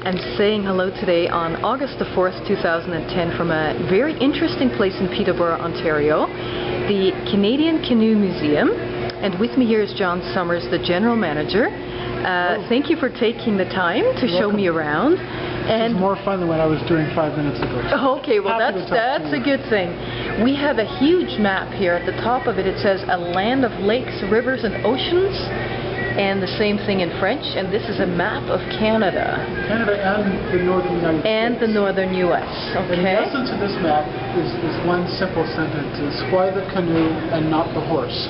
and saying hello today on August the 4th, 2010 from a very interesting place in Peterborough, Ontario, the Canadian Canoe Museum. And with me here is John Summers, the General Manager. Thank you for taking the time to show me around. And it's more fun than what I was doing 5 minutes ago. Okay, well that's a good thing. We have a huge map here. At the top of it, it says a land of lakes, rivers and oceans, and the same thing in French. And this is a map of Canada. Canada and the northern United States. And the northern U.S. Okay. And the essence of this map is one simple sentence: is why the canoe and not the horse.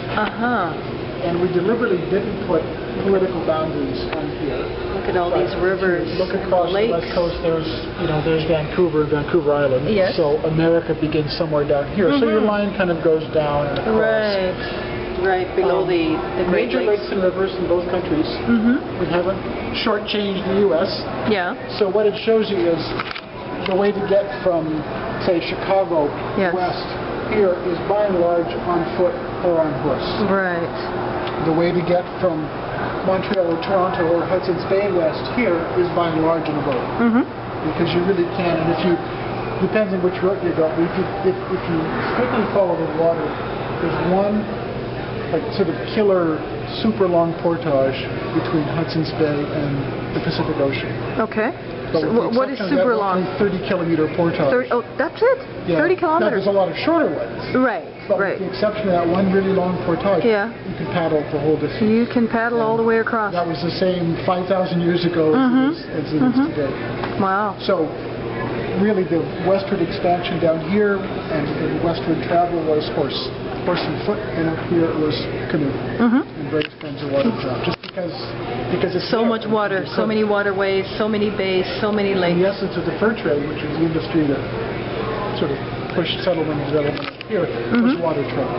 And we deliberately didn't put political boundaries on here. Look at all these rivers. Look across the west coast. There's Vancouver and Vancouver Island. Yes. So America begins somewhere down here. So your line kind of goes down and across. Right below the Great major lakes and rivers in both countries. We haven't shortchanged the U.S. Yeah. So what it shows you is the way to get from, say, Chicago west here is by and large on foot or on horse. Right. The way to get from Montreal or Toronto or Hudson's Bay west here is by and large in a boat. Because you really can, and if you, depends on which route you go, if you strictly follow the water, there's one sort of killer super long portage between Hudson's Bay and the Pacific Ocean. Okay. So what is super long? 30-kilometer portage. Oh, that's it? Yeah. 30 kilometers? Now, there's a lot of shorter ones. Right, but with the exception of that one really long portage, you can paddle the whole distance. You can paddle all the way across. That was the same 5,000 years ago as it is today. Wow. So really the westward expansion down here and westward travel was horse and foot, and up here it was canoe and various kinds of water craft. Just because it's so much water, so many waterways, so many bays, so many lakes. And the essence of the fur trade, which is the industry that sort of pushed settlement and development here, was water travel.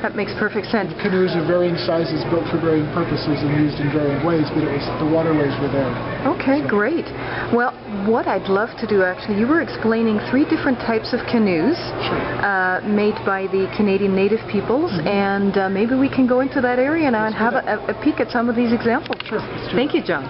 That makes perfect sense. The canoes of varying sizes, built for varying purposes and used in varying ways, but it was the waterways were there. Okay, great. Well, what I'd love to do actually, you were explaining 3 different types of canoes made by the Canadian Native peoples, and maybe we can go into that area now and have a peek at some of these examples. Sure. Thank you, John.